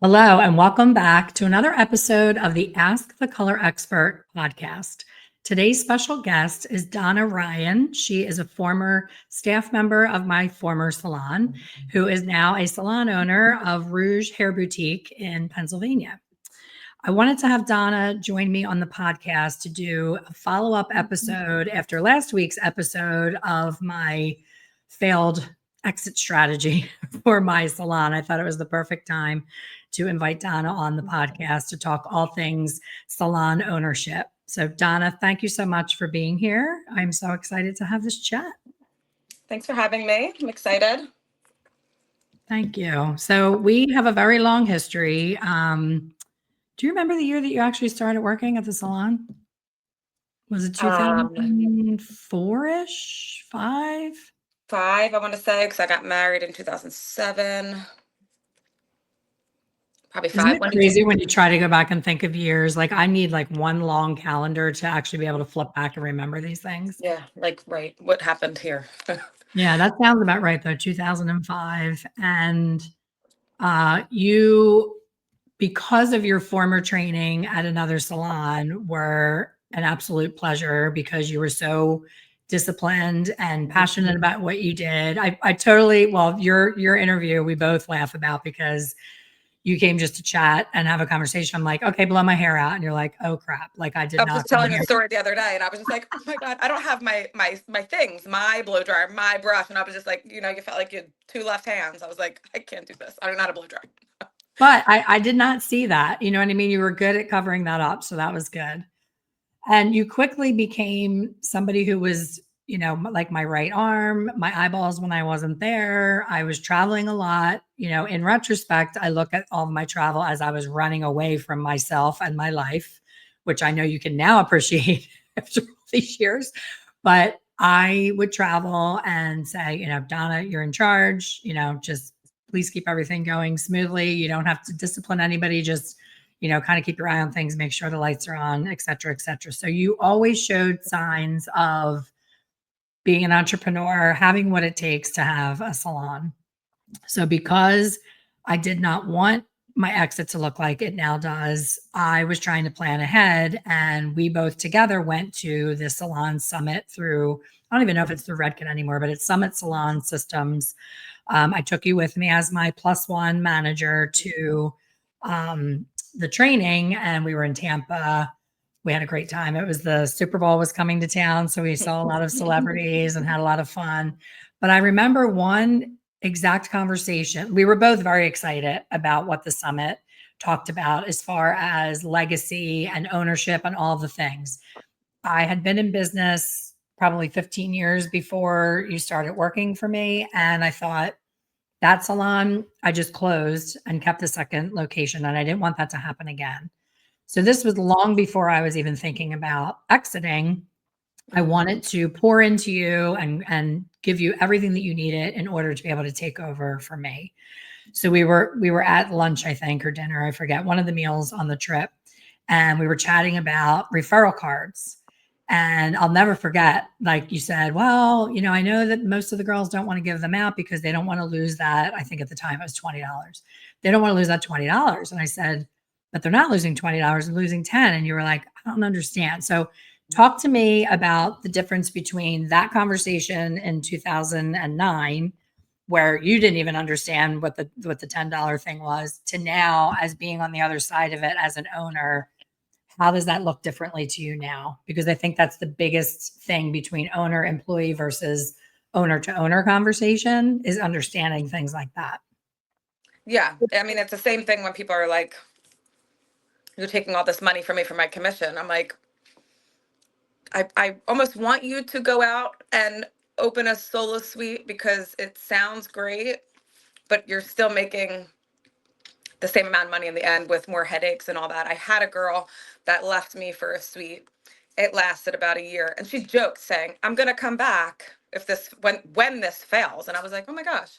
Hello, and welcome back to another episode of the Ask the Color Expert podcast. Today's special guest is Donna Ryan. She is a former staff member of my former salon, who is now a salon owner of Rouge Hair Boutique in Pennsylvania. I wanted to have Donna join me on the podcast to do a follow-up episode after last week's episode of my failed exit strategy for my salon. I thought it was the perfect time to invite Donna on the podcast to talk all things salon ownership. So, Donna, thank you so much for being here. I'm so excited to have this chat. Thanks for having me. I'm excited. Thank you. So, we have a very long history. Do you remember the year that you actually started working at the salon? Was it 2004-ish? 5? 5, I want to say, because I got married in 2007. Probably 5. Isn't it crazy when you try to go back and think of years? Like I need like one long calendar to actually be able to flip back and remember these things. Yeah, like, right. What happened here? Yeah, that sounds about right though, 2005. And you, because of your former training at another salon, were an absolute pleasure because you were so disciplined and passionate about what you did. I totally, well, your interview we both laugh about because you came just to chat and have a conversation. I'm like, okay, blow my hair out. And you're like, oh crap. Like I was not just telling a story the other day and I was just like, oh my God, I don't have my things, my blow dryer, my brush. And I was just like, you felt like you had 2 left hands. I was like, I can't do this. I don't know how to blow dry. But I did not see that. You know what I mean? You were good at covering that up. So that was good. And you quickly became somebody who was, like my right arm, my eyeballs when I wasn't there. I was traveling a lot. In retrospect, I look at all of my travel as I was running away from myself and my life, which I know you can now appreciate after all these years. But I would travel and say, Donna, you're in charge, just please keep everything going smoothly. You don't have to discipline anybody. Just kind of keep your eye on things, make sure the lights are on, et cetera, et cetera. So you always showed signs of being an entrepreneur, having what it takes to have a salon. So because I did not want my exit to look like it now does, I was trying to plan ahead. And we both together went to the salon summit through, I don't even know if it's through Redken anymore, but it's Summit Salon Systems. I took you with me as my +1 manager to the training, and we were in Tampa. We had a great time. It was the Super Bowl was coming to town, so we saw a lot of celebrities and had a lot of fun. But I remember one exact conversation. We were both very excited about what the summit talked about as far as legacy and ownership and all the things. I had been in business probably 15 years before you started working for me, and I thought, that salon, I just closed and kept the second location, and I didn't want that to happen again. So this was long before I was even thinking about exiting. I wanted to pour into you and give you everything that you needed in order to be able to take over for me. So we were at lunch, I think, or dinner, I forget, one of the meals on the trip, and we were chatting about referral cards. And I'll never forget, like you said, well, I know that most of the girls don't want to give them out because they don't want to lose that. I think at the time it was $20. They don't want to lose that $20. And I said, but they're not losing $20, they're losing 10. And you were like, I don't understand. So talk to me about the difference between that conversation in 2009, where you didn't even understand what the $10 thing was, to now as being on the other side of it as an owner. How does that look differently to you now? Because I think that's the biggest thing between owner employee versus owner to owner conversation, is understanding things like that. Yeah. I mean, it's the same thing when people are like, you're taking all this money from me for my commission. I'm like, I almost want you to go out and open a solo suite because it sounds great, but you're still making the same amount of money in the end with more headaches and all that. I had a girl that left me for a suite. It lasted about a year, and she joked saying, I'm going to come back if this, when this fails. And I was like, oh my gosh.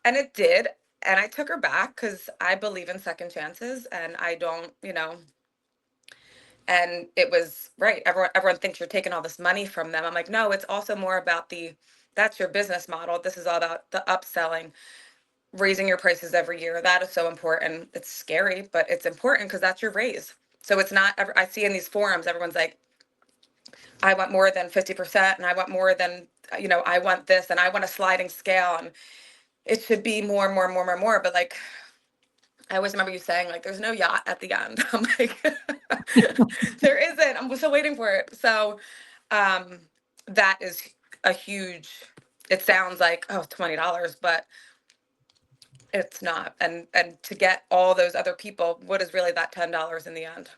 And it did. And I took her back because I believe in second chances, and I don't, and it was right. Everyone thinks you're taking all this money from them. I'm like, no, it's also more about that's your business model. This is all about the upselling. raising your prices every year. That is so important. It's scary, but it's important because that's your raise. So it's not, I see in these forums, everyone's like, I want more than 50% and I want more than, I want this and I want a sliding scale and it should be more and more and more and more and more. But like, I always remember you saying like, there's no yacht at the end. I'm like, there isn't. I'm still waiting for it. So that is a huge, it sounds like, oh, $20, but it's not. And to get all those other people, what is really that $10 in the end?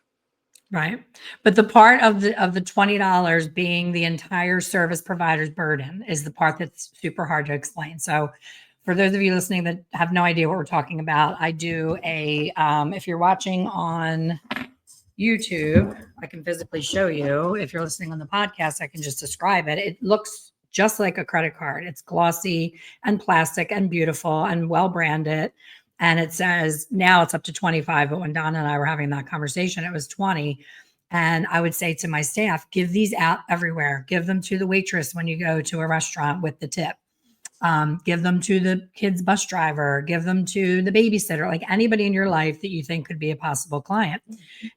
Right. But the part of the $20 being the entire service provider's burden is the part that's super hard to explain. So for those of you listening that have no idea what we're talking about, I do if you're watching on YouTube, I can physically show you. If you're listening on the podcast, I can just describe it. It looks just like a credit card. It's glossy and plastic and beautiful and well branded. And it says now it's up to 25. But when Donna and I were having that conversation, it was 20. And I would say to my staff, give these out everywhere. Give them to the waitress when you go to a restaurant with the tip. Give them to the kid's bus driver, give them to the babysitter, like anybody in your life that you think could be a possible client.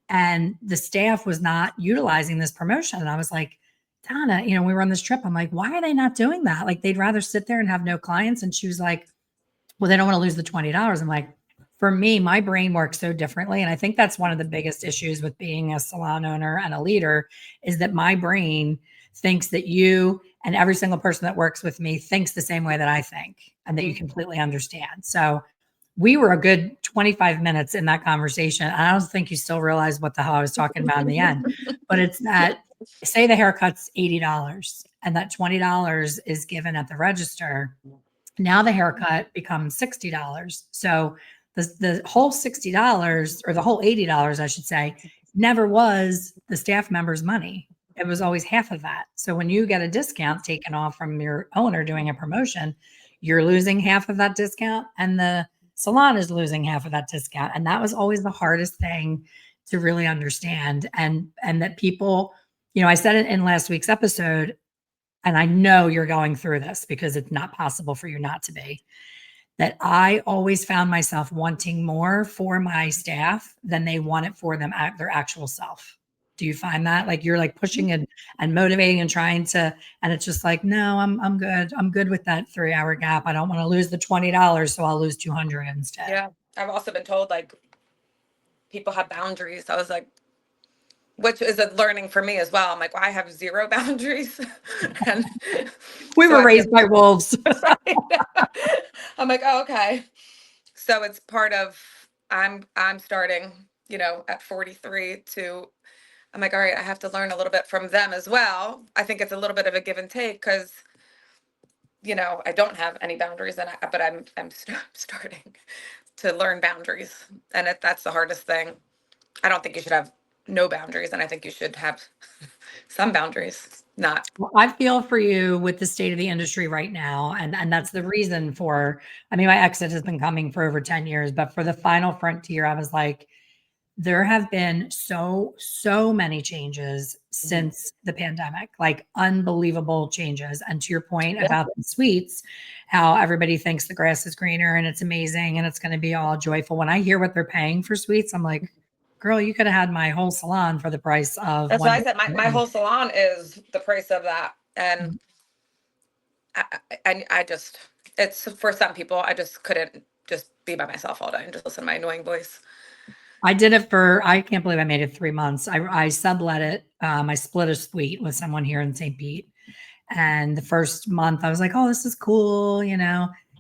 And the staff was not utilizing this promotion. And I was like, Donna, we were on this trip. I'm like, why are they not doing that? Like they'd rather sit there and have no clients. And she was like, well, they don't want to lose the $20. I'm like, for me, my brain works so differently. And I think that's one of the biggest issues with being a salon owner and a leader is that my brain thinks that you and every single person that works with me thinks the same way that I think and that you completely understand. So we were a good 25 minutes in that conversation. I don't think you still realize what the hell I was talking about in the end, but it's that say the haircut's $80 and that $20 is given at the register. Now the haircut becomes $60. So the whole $60 or the whole $80, I should say, never was the staff member's money. It was always half of that. So when you get a discount taken off from your owner doing a promotion, you're losing half of that discount and the salon is losing half of that discount. And that was always the hardest thing to really understand. And that people, I said it in last week's episode, and I know you're going through this because it's not possible for you not to be, that I always found myself wanting more for my staff than they want it for them at their actual self. Do you find that like you're like pushing and motivating and trying to, and it's just like, no, I'm good. I'm good with that 3-hour gap. I don't want to lose the $20. So I'll lose 200 instead. Yeah. I've also been told like people have boundaries. I was like, which is a learning for me as well. I'm like, well, I have zero boundaries. And we were raised by wolves. I'm like, oh, okay. So it's part of, I'm starting, at 43 I'm like, all right, I have to learn a little bit from them as well. I think it's a little bit of a give and take because, I don't have any boundaries but I'm starting to learn boundaries. And that's the hardest thing. I don't think you should have no boundaries. And I think you should have some boundaries, not. Well, I feel for you with the state of the industry right now. And that's the reason my exit has been coming for over 10 years, but for the final frontier, I was like, there have been so many changes since the pandemic, like unbelievable changes. And to your point about the suites, how everybody thinks the grass is greener and it's amazing and it's going to be all joyful. When I hear what they're paying for suites, I'm like, girl, you could have had my whole salon for the price of That's what I said. My whole salon is the price of that. And I just, it's for some people, I just couldn't just be by myself all day and just listen to my annoying voice. I did it I can't believe I made it 3 months. I sublet it. I split a suite with someone here in St. Pete. And the first month I was like, oh, this is cool.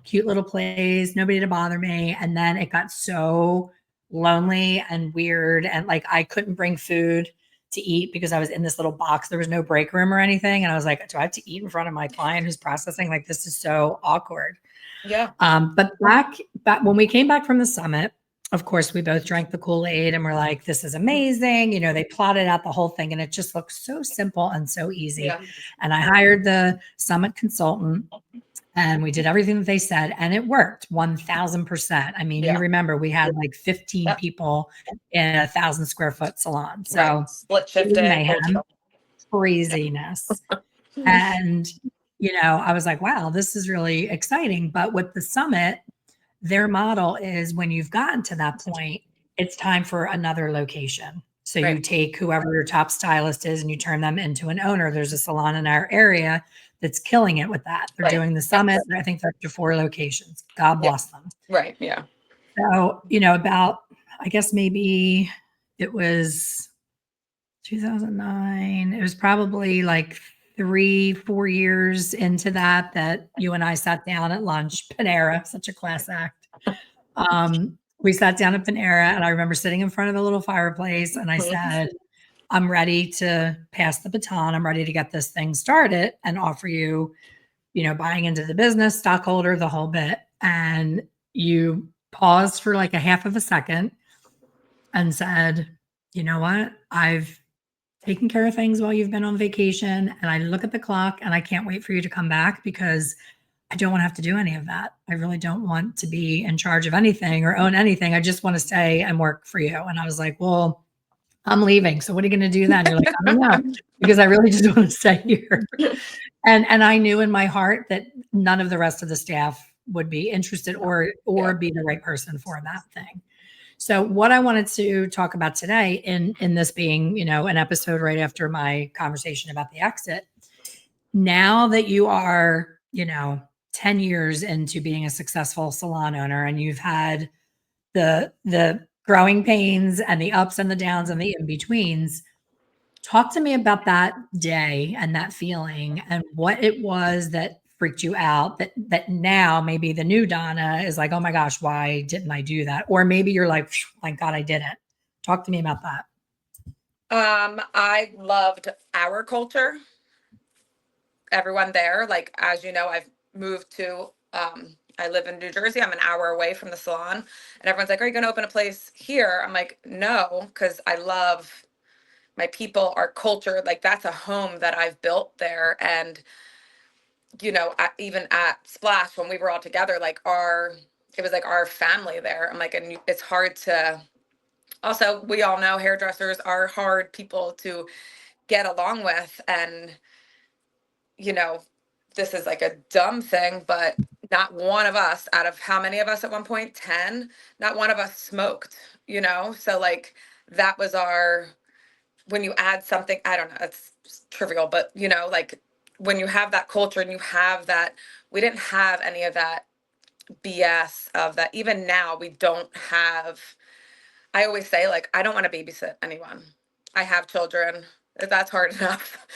Cute little place, nobody to bother me. And then it got so lonely and weird. And like, I couldn't bring food to eat because I was in this little box. There was no break room or anything. And I was like, do I have to eat in front of my client who's processing? Like, this is so awkward. Yeah. But back when we came back from the summit, of course, we both drank the Kool-Aid and we're like, this is amazing. They plotted out the whole thing and it just looks so simple and so easy. Yeah. And I hired the summit consultant and we did everything that they said and it worked 1000%. I mean, you remember we had like 15 people in a 1,000 square foot salon. So split shifting, craziness. And, I was like, wow, this is really exciting. But with the summit, Their model is when you've gotten to that point, it's time for another location. So you Right. take whoever your top stylist is and you turn them into an owner. There's a salon in our area that's killing it with that. They're Right. doing the summit. I think they're up to 4 locations. God Yeah. bless them. Right. Yeah. So, about, I guess maybe it was 2009. It was probably like 3, 4 years into that you and I sat down at lunch. Panera, such a class act. We sat down at Panera, and I remember sitting in front of the little fireplace, and I said, I'm ready to pass the baton. I'm ready to get this thing started and offer you, buying into the business, stockholder, the whole bit. And you paused for like a half of a second and said, you know what? I've taken care of things while you've been on vacation. And I look at the clock and I can't wait for you to come back because I don't want to have to do any of that. I really don't want to be in charge of anything or own anything. I just want to stay and work for you. And I was like, well, I'm leaving. So what are you going to do then? You're like, I don't know, because I really just want to stay here. And I knew in my heart that none of the rest of the staff would be interested or be the right person for that thing. So what I wanted to talk about today in this being, an episode right after my conversation about the exit, now that you are, 10 years into being a successful salon owner and you've had the growing pains and the ups and the downs and the in-betweens, talk to me about that day and that feeling and what it was that freaked you out that now maybe the new Donna is like, oh my gosh, why didn't I do that? Or maybe you're like, thank God I didn't. Talk to me about that. I loved our culture. Everyone there, like, as you know, I've moved to, I live in New Jersey. I'm an hour away from the salon, and everyone's like, are you going to open a place here? I'm like, no, because I love my people, our culture. Like, that's a home that I've built there. And, even at Splash, when we were all together, like it was like our family there. I'm like, and it's hard to, also, we all know hairdressers are hard people to get along with. And, this is like a dumb thing, but not one of us, out of how many of us at one point, 10, not one of us smoked, So like that was when you add something, I don't know, it's trivial, but like when you have that culture and you have that, we didn't have any of that BS of that. Even now we don't have, I always say, like, I don't want to babysit anyone. I have children. That's hard enough.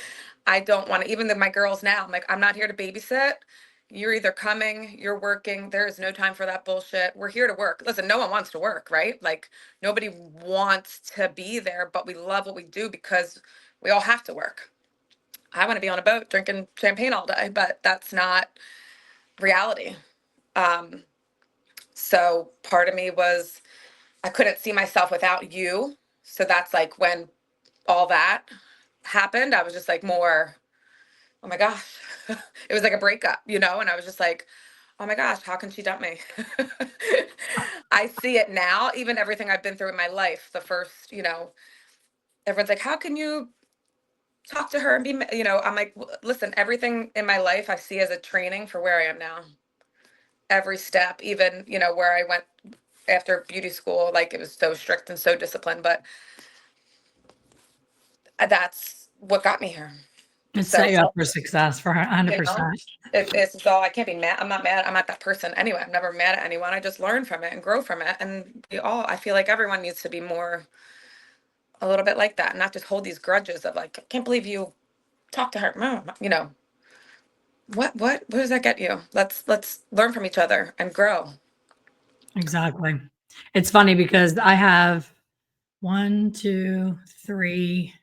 I don't want to, even my girls now, I'm like, I'm not here to babysit. You're either coming, you're working. There is no time for that bullshit. We're here to work. Listen, no one wants to work, right? Like, nobody wants to be there, but we love what we do because we all have to work. I want to be on a boat drinking champagne all day, but that's not reality. So part of me was, I couldn't see myself without you. So that's like when all that happened, I was just like more, oh my gosh. It was like a breakup, and I was just like, oh my gosh, how can she dump me? I see it now, even everything I've been through in my life. The first, everyone's like, how can you talk to her and be, I'm like, listen, everything in my life I see as a training for where I am now. Every step, even, where I went after beauty school, like it was so strict and so disciplined, but that's what got me here. It's So, set you up for success for 100%. it's all, I can't be mad. I'm not mad. I'm not that person anyway. I'm never mad at anyone. I just learn from it and grow from it. And I feel like everyone needs to be more, a little bit like that, and not just hold these grudges of like, I can't believe you talked to her. What does that get you? Let's learn from each other and grow. Exactly. It's funny because I have 1, 2, 3,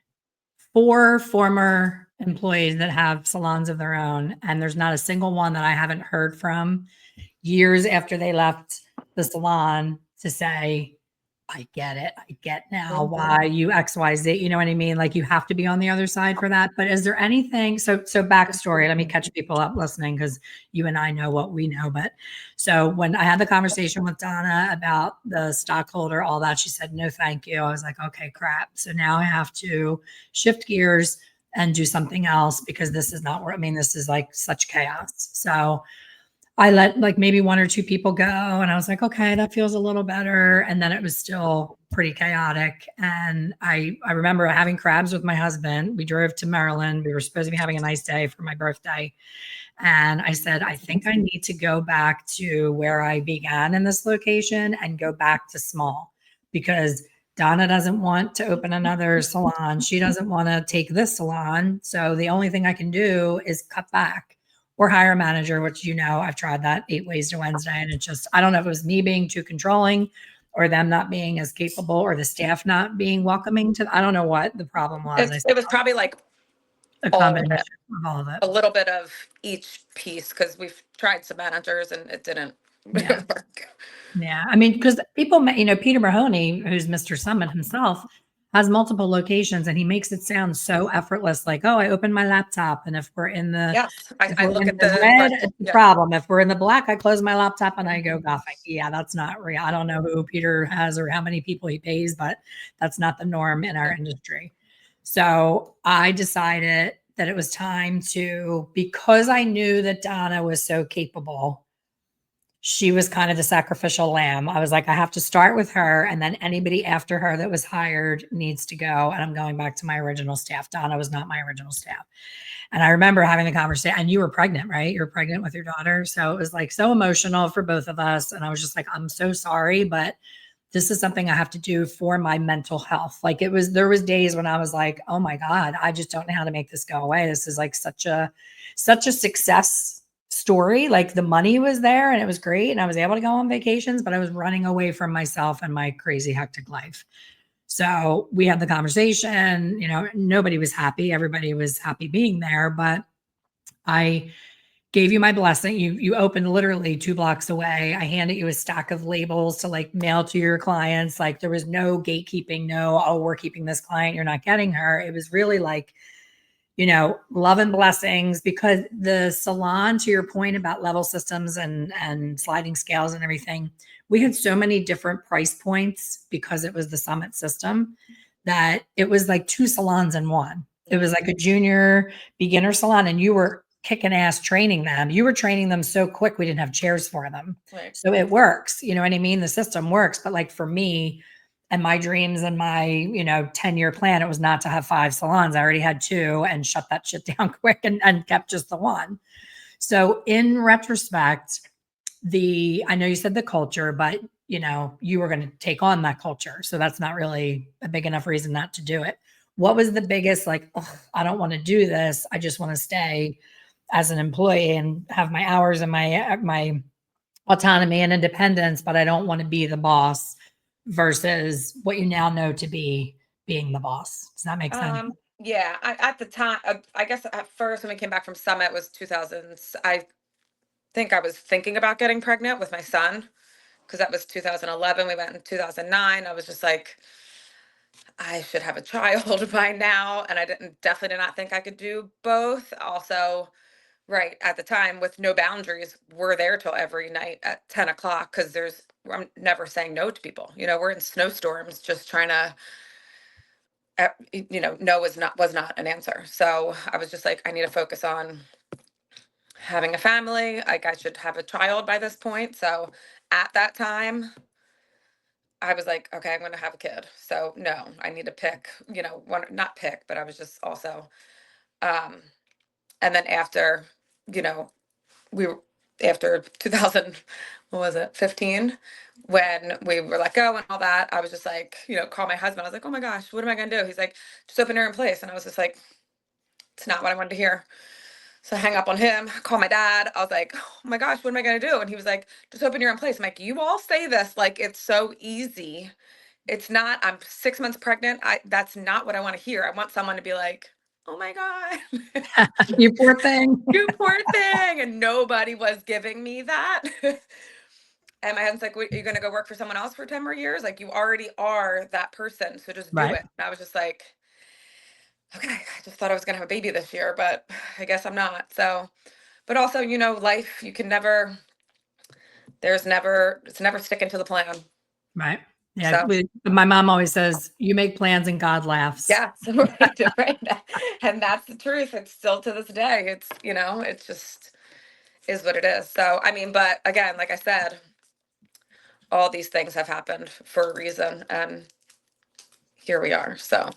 4 former employees that have salons of their own, and there's not a single one that I haven't heard from years after they left the salon to say, I get it. I get now why you XYZ. You know what I mean? Like you have to be on the other side for that. But is there anything? So backstory, let me catch people up listening because you and I know what we know. But so when I had the conversation with Donna about the stockholder, all that, she said, no, thank you. I was like, okay, crap. So now I have to shift gears and do something else because this is not where, this is like such chaos. So I let like maybe 1 or 2 people go, and I was like, "Okay, that feels a little better." And then it was still pretty chaotic. And I remember having crabs with my husband. We drove to Maryland. We were supposed to be having a nice day for my birthday. And I said, "I think I need to go back to where I began in this location and go back to small because Donna doesn't want to open another salon. She doesn't want to take this salon. So the only thing I can do is cut back or hire a manager, which, I've tried that 8 ways to Wednesday. And it just, I don't know if it was me being too controlling or them not being as capable or the staff not being welcoming to, I don't know what the problem was. It was probably like A all of combination it, of all of it. a little bit of each piece, because we've tried some managers and it didn't Yeah. work. Yeah. I mean, because people, Peter Mahoney, who's Mr. Summit himself, has multiple locations and he makes it sound so effortless. Like, oh, I open my laptop. And if we're in the, Yes, if I we're look in at the the red, virtual. it's a Yeah. problem. If we're in the black, I close my laptop and I go golfing. Yeah, that's not real. I don't know who Peter has or how many people he pays, but that's not the norm in our industry. So I decided that it was time to, because I knew that Donna was so capable, she was kind of the sacrificial lamb. I was like, I have to start with her, and then anybody after her that was hired needs to go. And I'm going back to my original staff. Donna was not my original staff. And I remember having the conversation, and you were pregnant, right? You were pregnant with your daughter. So it was like so emotional for both of us. And I was just like, I'm so sorry, but this is something I have to do for my mental health. Like there was days when I was like, oh my God, I just don't know how to make this go away. This is like such a success story. Like the money was there and it was great. And I was able to go on vacations, but I was running away from myself and my crazy hectic life. So we had the conversation, nobody was happy. Everybody was happy being there, but I gave you my blessing. You opened literally 2 blocks away. I handed you a stack of labels to like mail to your clients. Like there was no gatekeeping, no, oh, we're keeping this client, you're not getting her. It was really like, love and blessings, because the salon, to your point about level systems and sliding scales and everything, we had so many different price points because it was the Summit system that it was like 2 salons in one. It was like a junior beginner salon, and you were kicking ass training them. You were training them so quick, we didn't have chairs for them. Right. So it works. You know what I mean? The system works. But like for me, and my dreams and my 10-year plan, it was not to have 5 salons. I already had 2 and shut that shit down quick and kept just the one. So in retrospect, I know you said the culture, but you were going to take on that culture, so that's not really a big enough reason not to do it. What was the biggest, like, oh, I don't want to do this, I just want to stay as an employee and have my hours and my autonomy and independence, but I don't want to be the boss, versus what you now know to be being the boss? Does that make sense? Yeah, at the time, I guess at first when we came back from Summit, it was 2000s. I think I was thinking about getting pregnant with my son, because that was 2011. We went in 2009. I was just like, I should have a child by now. And I definitely did not think I could do both. Also, right at the time, with no boundaries, we're there till every night at 10 o'clock because I'm never saying no to people. We're in snowstorms just trying to, no was not an answer. So I was just like, I need to focus on having a family. Like I should have a child by this point. So at that time, I was like, okay, I'm going to have a kid. So no, I need to pick, one, not pick, but I was just also, um, and then after, you know, we were after 2000, what was it, 15, when we were let go and all that, I was just like, call my husband. I was like, oh my gosh, what am I going to do? He's like, just open your own place. And I was just like, it's not what I wanted to hear. So I hang up on him, call my dad. I was like, oh my gosh, what am I going to do? And he was like, just open your own place. I'm like, you all say this like it's so easy. It's not. I'm 6 months pregnant. That's not what I want to hear. I want someone to be like, oh my God, You poor thing. you poor thing. And nobody was giving me that. And my husband's like, are you going to go work for someone else for 10 more years? Like, you already are that person. So just do Right. it. And I was just like, okay, I just thought I was going to have a baby this year, but I guess I'm not. So, but also, life, you can never, it's never sticking to the plan. Right. Yeah. So, My mom always says, you make plans and God laughs. yeah, so right. And that's the truth. It's still to this day. It's, it's just, is what it is. So, I mean, but again, like I said, all these things have happened for a reason, and here we are. So,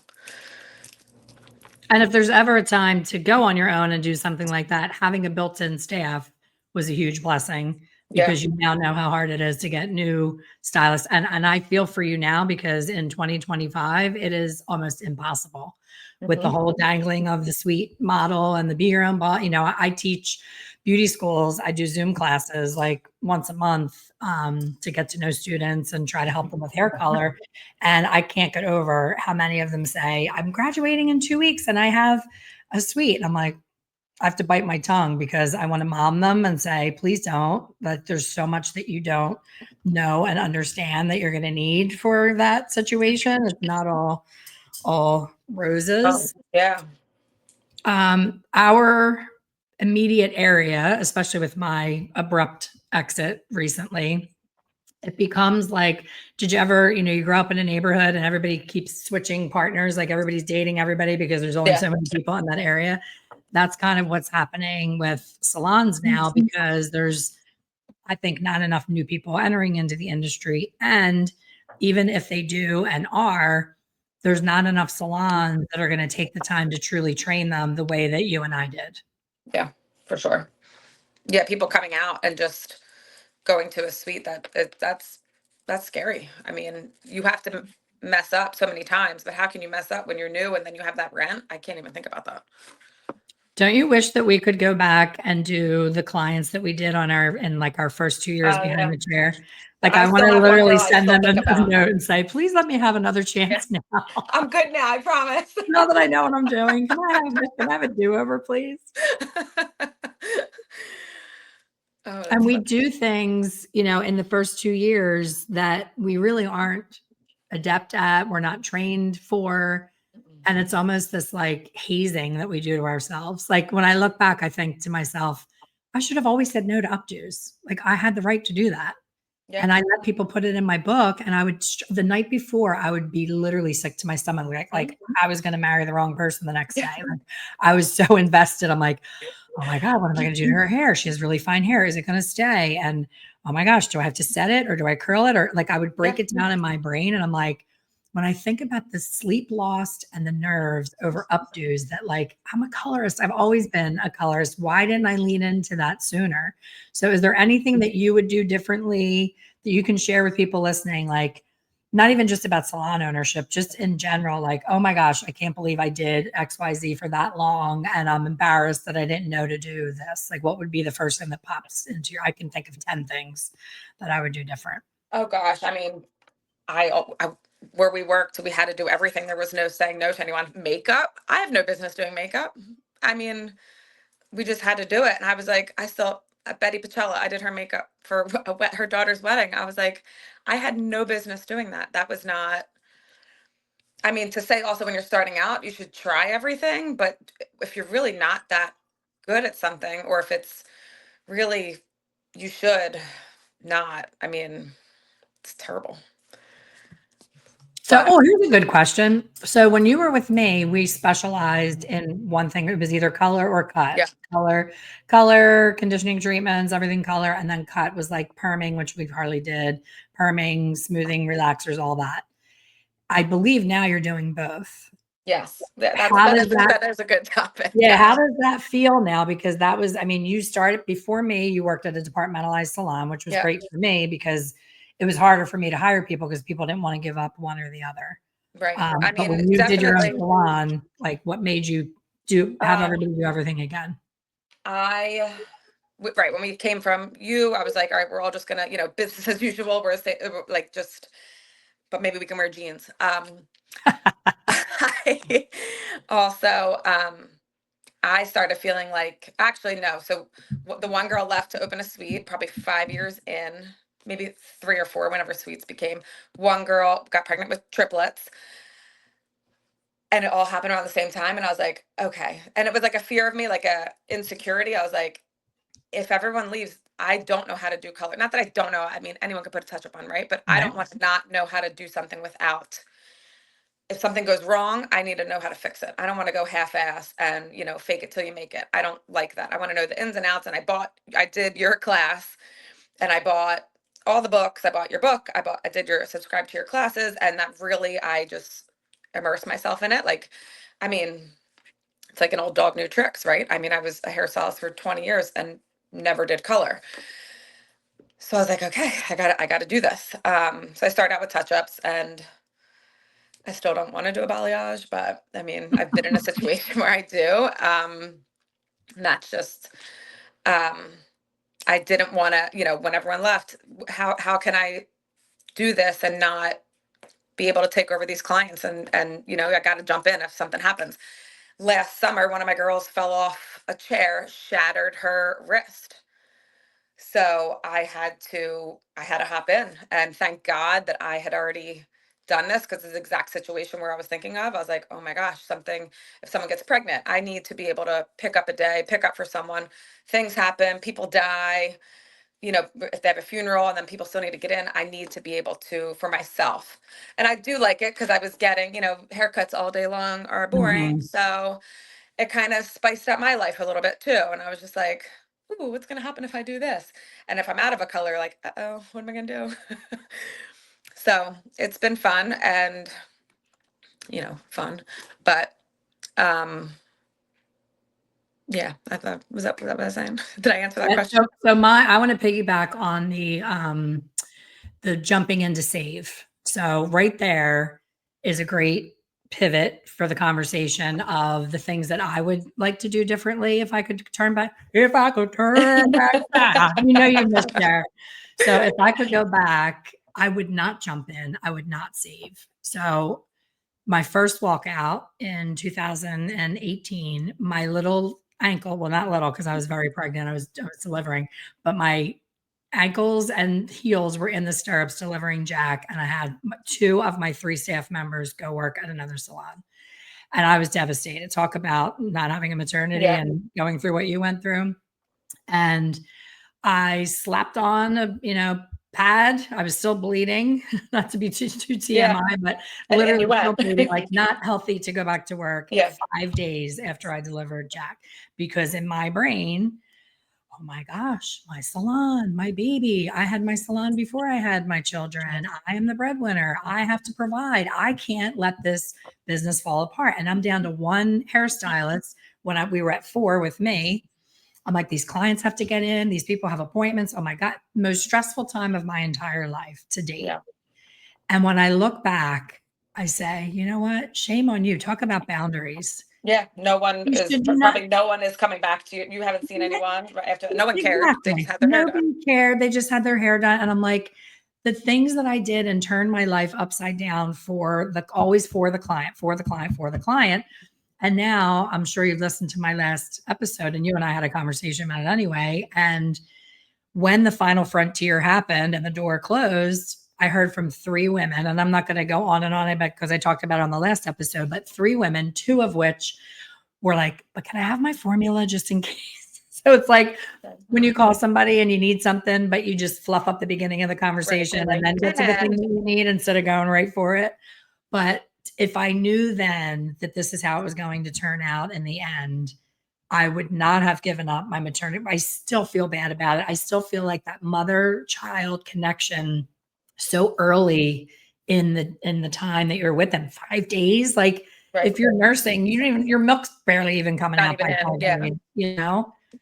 And if there's ever a time to go on your own and do something like that, having a built-in staff was a huge blessing yeah. because you now know how hard it is to get new stylists. And I feel for you now because in 2025, it is almost impossible with the Hmm. whole dangling of the suite model and the be your own boss. You know, I teach beauty schools. I do Zoom classes like once a month to get to know students and try to help them with hair color. And I can't get over how many of them say, I'm graduating in 2 weeks and I have a suite. And I'm like, I have to bite my tongue because I want to mom them and say, please don't. But there's so much that you don't know and understand that you're going to need for that situation. It's not all Oh, roses. yeah. Our immediate area, especially with my abrupt exit recently, it becomes like, did you ever, you grow up in a neighborhood and everybody keeps switching partners, like everybody's dating everybody because there's only Yeah. so many people in that area. That's kind of what's happening with salons now because there's, I think, not enough new people entering into the industry. And even if they do and are, there's not enough salons that are going to take the time to truly train them the way that you and I did. Yeah, for sure. Yeah. People coming out and just going to a suite that's scary. I mean, you have to mess up so many times, but how can you mess up when you're new and then you have that rent? I can't even think about that. Don't you wish that we could go back and do the clients that we did in like our first 2 years Oh behind yeah. the chair? Like I I want still to have one literally girl I send still them think a about. note and say, please let me have another Yeah. chance now. I'm good now, I promise. Now that I know what I'm doing, can I have a do-over, please? Oh, And that's we fun. do things, in the first 2 years that we really aren't adept at, we're not trained for. And it's almost this like hazing that we do to ourselves. Like when I look back, I think to myself, I should have always said no to updos. Like I had the right to do that. Yeah. And I let people put it in my book. And I would, the night before, I would be literally sick to my stomach. Like Mhm. I was going to marry the wrong person the next day. Yeah. Like I was so invested. I'm like, oh my God, what am I going to do to her hair? She has really fine hair. Is it going to stay? And oh my gosh, do I have to set it or do I curl it? Or like I would Yeah. break it down in my brain. And I'm like, when I think about the sleep lost and the nerves over updos, that like I'm a colorist. I've always been a colorist. Why didn't I lean into that sooner? So is there anything that you would do differently that you can share with people listening? Like not even just about salon ownership, just in general, like, oh my gosh, I can't believe I did XYZ for that long. And I'm embarrassed that I didn't know to do this. Like, what would be the first thing that pops into your, I can think of 10 things that I would do different. Oh gosh, I mean, I where we worked, we had to do everything. There was no saying no to anyone. Makeup, I have no business doing makeup. I mean, we just had to do it. And I was like, I still, Betty Pachella, I did her makeup for her daughter's wedding. I was like, I had no business doing that. That was not, I mean, to say also when you're starting out, you should try everything. But if you're really not that good at something, or if it's really, you should not. I mean, it's terrible. So, But oh, here's a good question. So, when you were with me, we specialized in one thing. It was either color or cut. yeah, Color, conditioning treatments, everything color, and then cut was like perming, which we hardly did. Perming, smoothing, relaxers, all that. I believe now you're doing both. yes, that's How does that that is a good topic. Yeah, how Yes, does that feel now? Because that was, I mean, you started before me, you worked at a departmentalized salon, which was yeah, great for me because it was harder for me to hire people because people didn't want to give up one or the other. right. I But mean, when you did your own definitely. salon, like what made you have Um, everybody do everything again? I right when we came from you, I was like, all right, we're all just gonna, business as usual. Like just, but maybe we can wear jeans. I also, I started feeling like, actually, no. So the one girl left to open a suite, probably 5 years in, maybe 3 or 4, whenever suites became. One girl got pregnant with triplets, and it all happened around the same time. And I was like, okay. And it was like a fear of me, like a insecurity. I was like, if everyone leaves, I don't know how to do color. Not that I don't know. I mean, anyone could put a touch up on, right? But I Right. don't want to not know how to do something without if something goes wrong, I need to know how to fix it. I don't want to go half-ass and, fake it till you make it. I don't like that. I want to know the ins and outs. And I did your class, and I bought all the books. I bought your book. I did your subscribe to your classes. And that really, I just immersed myself in it. Like, I mean, it's like an old dog, new tricks, right? I mean, I was a hairstylist for 20 years and never did color. So I was like, okay, I gotta do this. So I started out with touch-ups, and I still don't want to do a balayage, but I mean, I've been in a situation where I do. And that's just, um, I didn't want to, when everyone left, how can I do this and not be able to take over these clients? And I got to jump in if something happens. Last summer, one of my girls fell off a chair, shattered her wrist. So I had to hop in, and thank God that I had already done this, because it's the exact situation where I was thinking of. I was like, oh my gosh, if someone gets pregnant, I need to be able to pick up a day, pick up for someone. Things happen, people die, if they have a funeral and then people still need to get in, I need to be able to, for myself. And I do like it because I was getting, haircuts all day long are boring. Mhm. So it kind of spiced up my life a little bit too. And I was just like, ooh, what's going to happen if I do this? And if I'm out of a color, like, uh-oh, what am I going to do? So it's been fun and, fun. But yeah, I thought, was that what I was saying? Did I answer that Yeah, question? I want to piggyback on the jumping in to save. So right there is a great pivot for the conversation of the things that I would like to do differently if I could turn back. If I could turn back time, you missed there. So if I could go back, I would not jump in. I would not save. So my first walkout in 2018, my little ankle, well, not little because I was very pregnant, I was delivering, but my ankles and heels were in the stirrups delivering Jack. And I had two of my three staff members go work at another salon. And I was devastated. Talk about not having a maternity Yeah. and going through what you went through. And I slapped on a, pad. I was still bleeding, not to be too Yeah. TMI, but And literally you still went. bleeding, like not healthy to go back to work Yeah. 5 days after I delivered Jack, because in my brain, oh my gosh, my salon, my baby. I had my salon before I had my children. I am the breadwinner. I have to provide. I can't let this business fall apart. And I'm down to one hairstylist when we were at four with me. I'm like, these clients have to get in. These people have appointments. Oh my God, most stressful time of my entire life to date. Yeah. And when I look back, I say, you know what? Shame on you. Talk about boundaries. Yeah. You should not. No one is coming back to you. You haven't seen anyone right after. No one cared. They just Exactly. had their hair done. Nobody cared. They just had their hair done. And I'm like, the things that I did and turned my life upside down always for the client, for the client, for the client. And now I'm sure you've listened to my last episode, and you and I had a conversation about it anyway. And when the final frontier happened and the door closed, I heard from three women, and I'm not going to go on and on about because I talked about it on the last episode, but three women, two of which were like, but can I have my formula just in case? So it's like when you call somebody and you need something, but you just fluff up the beginning of the Right. conversation Like, and then get to the thing that you need instead of going right for it. But if I knew then that this is how it was going to turn out in the end, I would not have given up my maternity. I still feel bad about it. I still feel like that mother-child connection so early in the time that you're with them, 5 days. Like right. if you're nursing, your milk's barely even coming Not out even by in. 5 days,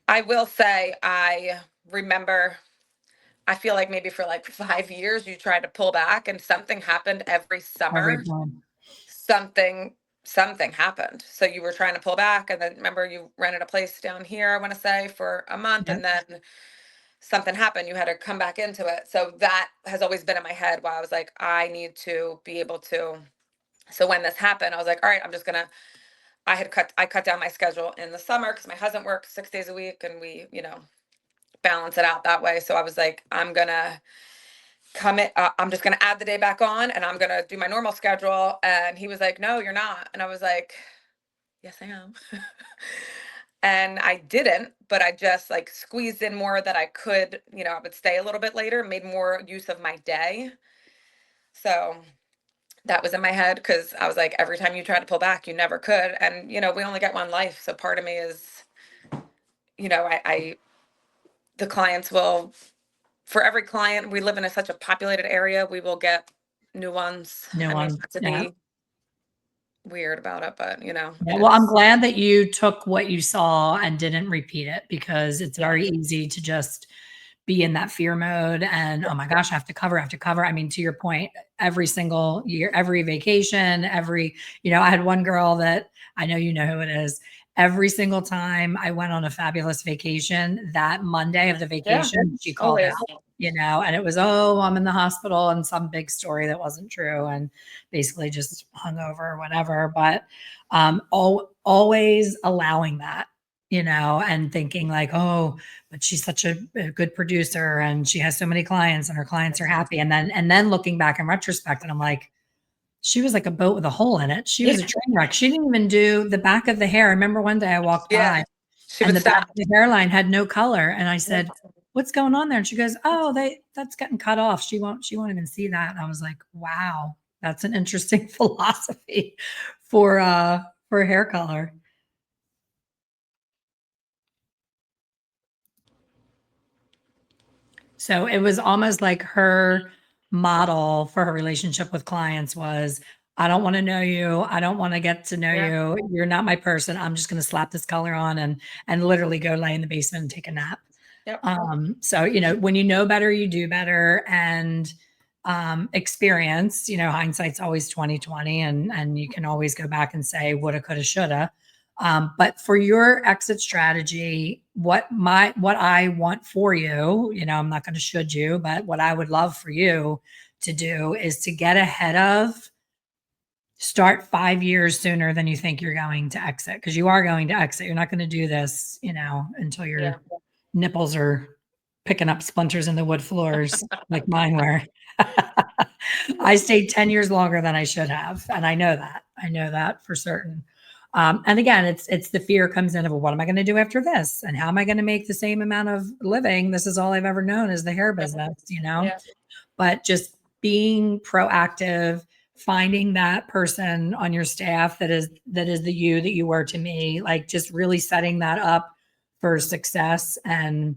I will say, I remember, I feel like maybe for like 5 years, you tried to pull back and something happened every every summer. time. Something, something happened. So you were trying to pull back. And then remember, you rented a place down here, I want to say, for a month. Yep. And then something happened. You had to come back into it. So that has always been in my head while I was like, I need to be able to. So when this happened, I was like, all right, I cut down my schedule in the summer because my husband works 6 days a week and we, balance it out that way. So I was like, I'm just gonna add the day back on and I'm gonna do my normal schedule. And he was like, no, you're not. And I was like, yes, I am. And I didn't, but I just like squeezed in more that I could, I would stay a little bit later, made more use of my day. So that was in my head, because I was like, every time you try to pull back, you never could. And, we only get one life. So part of me is, the clients will, for every client, we live in such a populated area, we will get new ones. No I mean, one. not to Yeah. be weird about it, but Yeah, well, I'm it's, glad that you took what you saw and didn't repeat it, because it's yeah, very easy to just be in that fear mode and, oh my gosh, I have to cover, I have to cover. I mean, to your point, every single year, every vacation, I had one girl that I know you know who it is. Every single time I went on a fabulous vacation, that Monday of the yeah, vacation, she called always. out, and it was, oh, I'm in the hospital, and some big story that wasn't true, and basically just hung over or whatever. But always allowing that, and thinking like, oh, but she's such a good producer and she has so many clients and her clients are happy. And then looking back in retrospect, and I'm like, she was like a boat with a hole in it. She Yeah, was a train wreck. She didn't even do the back of the hair. I remember one day I walked yeah. by She and would the back stop. of the hairline had no color. And I Yeah. said, what's going on there? And she goes, oh, that's getting cut off. She won't even see that. And I was like, wow, that's an interesting philosophy for hair color. So it was almost like her model for her relationship with clients was, I don't want to know you. I don't want to get to know Yeah. you. You're not my person. I'm just going to slap this color on and literally go lay in the basement and take a nap. Yep. So, when you know better, you do better. And experience, hindsight's always 2020, and you can always go back and say woulda, coulda, shoulda. But for your exit strategy, what I want for you, I'm not going to should you, but what I would love for you to do is to get ahead of, start 5 years sooner than you think you're going to exit, because you are going to exit. You're not going to do this, until Yeah. your nipples are picking up splinters in the wood floors like mine were. I stayed 10 years longer than I should have. And I know that. I know that for certain. And again, it's the fear comes in of, well, what am I going to do after this? And how am I going to make the same amount of living? This is all I've ever known is the hair business. Yeah. But just being proactive, finding that person on your staff that is the you that you were to me, like just really setting that up for success. And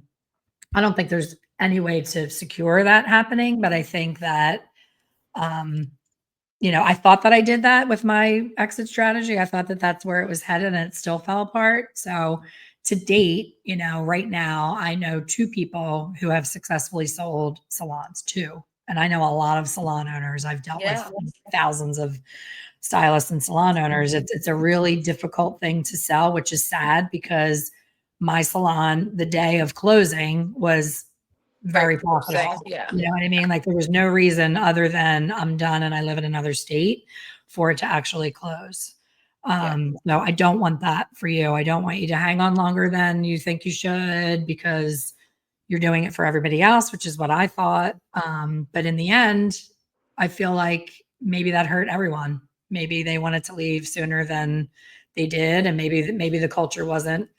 I don't think there's any way to secure that happening, but I think that um, I thought that I did that with my exit strategy. I thought that that's where it was headed, and it still fell apart. So to date, right now, I know two people who have successfully sold salons, two. And I know a lot of salon owners. I've dealt with Yeah. thousands of stylists and salon owners. It's a really difficult thing to sell, which is sad, because my salon, the day of closing, was Very very interesting. profitable. Yeah. You know what I mean? Like there was no reason other than I'm done and I live in another state for it to actually close. Yeah. No, I don't want that for you. I don't want you to hang on longer than you think you should, because you're doing it for everybody else, which is what I thought. But in the end, I feel like maybe that hurt everyone. Maybe they wanted to leave sooner than they did, and maybe the culture wasn't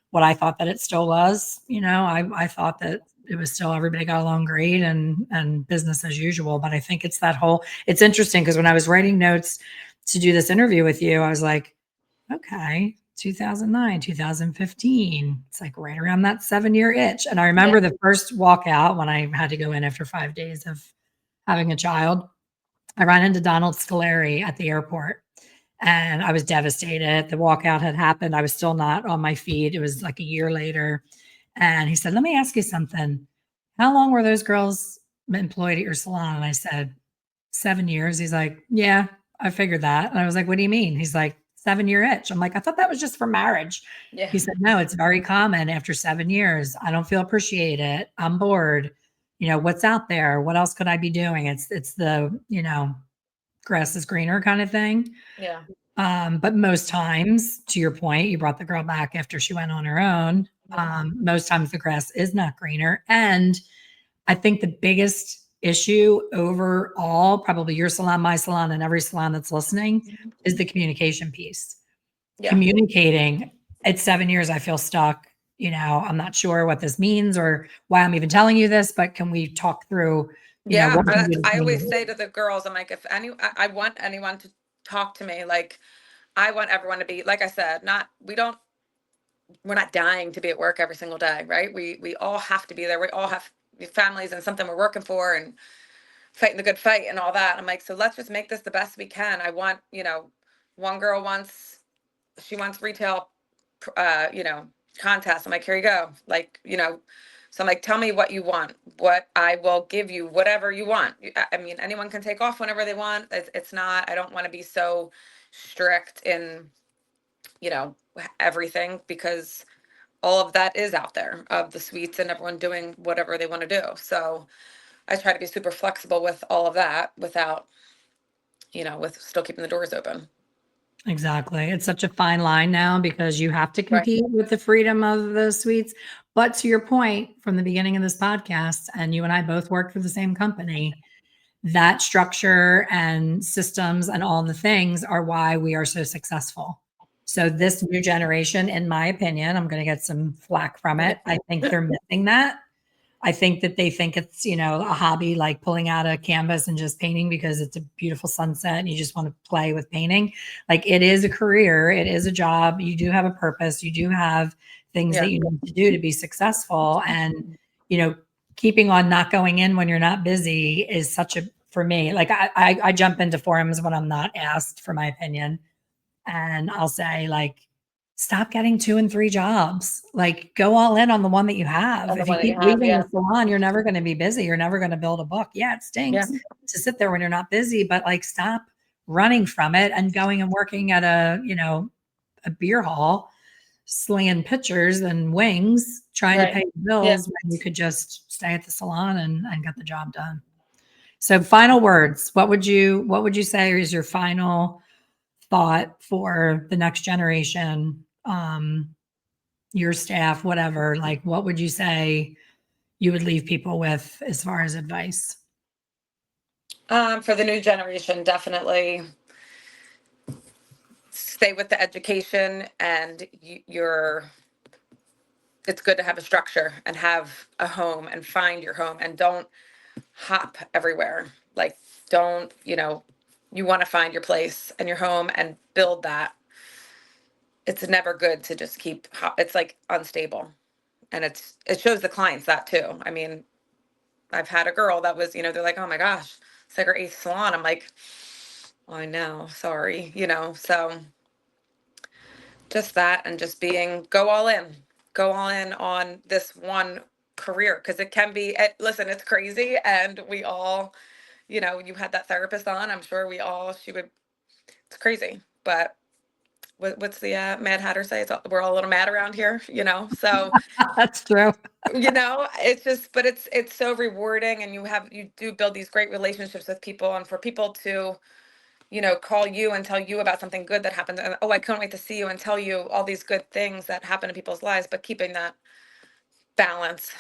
what I thought that it still was. I thought that it was still, everybody got along great and business as usual. But I think it's that whole. It's interesting because when I was writing notes to do this interview with you, I was like, okay, 2009, 2015. It's like right around that 7-year itch. And I Yeah. remember the first walkout when I had to go in after 5 days of having a child. I ran into Donald Scolari at the airport and I was devastated. The walkout had happened. I was still not on my feet. It was like a year later. And he said, let me ask you something. How long were those girls employed at your salon? And I said, 7 years. He's like, yeah, I figured that. And I was like, what do you mean? He's like, 7-year itch. I'm like, I thought that was just for marriage. Yeah. He said, no, it's very common after 7 years. I don't feel appreciated. I'm bored. What's out there? What else could I be doing? It's the, grass is greener kind of thing. Yeah. But most times, to your point, you brought the girl back after she went on her own. Most times the grass is not greener. And I think the biggest issue overall, probably your salon, my salon, and every salon that's listening, is the communication piece. Yeah. Communicating at 7 years, I feel stuck. I'm not sure what this means or why I'm even telling you this, but can we talk through Yeah, what we can do to I change always it. say to the girls, I'm like, if I want anyone to talk to me, like I want everyone to be, like I said, not, we're not dying to be at work every single day, right? We all have to be there. We all have families and something we're working for and fighting the good fight and all that. I'm like, so let's just make this the best we can. I want, one girl wants, she wants retail, contest. I'm like, here you go. Like, so I'm like, tell me what you want, what I will give you, whatever you want. I mean, anyone can take off whenever they want. It's not, I don't want to be so strict in, everything, because all of that is out there of the suites and everyone doing whatever they want to do. So I try to be super flexible with all of that without, with still keeping the doors open. Exactly. It's such a fine line now because you have to Right. compete with the freedom of the suites. But to your point from the beginning of this podcast, and you and I both worked for the same company, that structure and systems and all the things are why we are so successful. So this new generation, in my opinion, I'm going to get some flack from it. I think they're missing that. I think that they think it's, a hobby like pulling out a canvas and just painting because it's a beautiful sunset and you just want to play with painting. Like it is a career, it is a job. You do have a purpose, you do have things that Yeah. you need to do to be successful. And, keeping on not going in when you're not busy is such a, for me, like I jump into forums when I'm not asked for my opinion. And I'll say, like, stop getting 2 and 3 jobs. Like, go all in on the one that you have. On the If you one that keep you have, leaving yeah. the salon, you're never going to be busy. You're never going to build a book. Yeah, it Yeah. stinks to sit there when you're not busy, but like, stop running from it and going and working at a beer hall, slinging pictures and wings, trying to Right. pay the Yeah. bills when you could just stay at the salon and get the job done. So final words, what would you say is your final thought for the next generation, your staff, whatever? Like, what would you say you would leave people with as far as advice? For the new generation, definitely stay with the education and it's good to have a structure and have a home and find your home and don't hop everywhere. Like, don't, you want to find your place and your home and build that. It's never good to just keep it's like unstable. And it shows the clients that too. I mean, I've had a girl that was, they're like, oh my gosh, it's like her eighth salon. I'm like, oh, I know, sorry, so just that, and just go all in on this one career, because it can be, listen, it's crazy. And we all, you had that therapist on, I'm sure it's crazy. But what's the Mad Hatter say? We're all a little mad around here, so That's true. it's just, but it's so rewarding, and you do build these great relationships with people, and for people to, call you and tell you about something good that happened, and oh, I couldn't wait to see you, and tell you all these good things that happen in people's lives, but keeping that balance.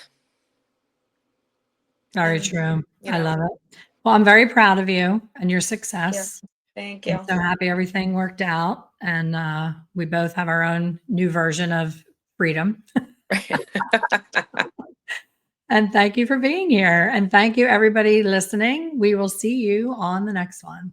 Very And true. I love it. Well, I'm very proud of you and your yeah, success. thank I'm you. so happy everything worked out. And we both have our own new version of freedom. And thank you for being here. And thank you, everybody listening. We will see you on the next one.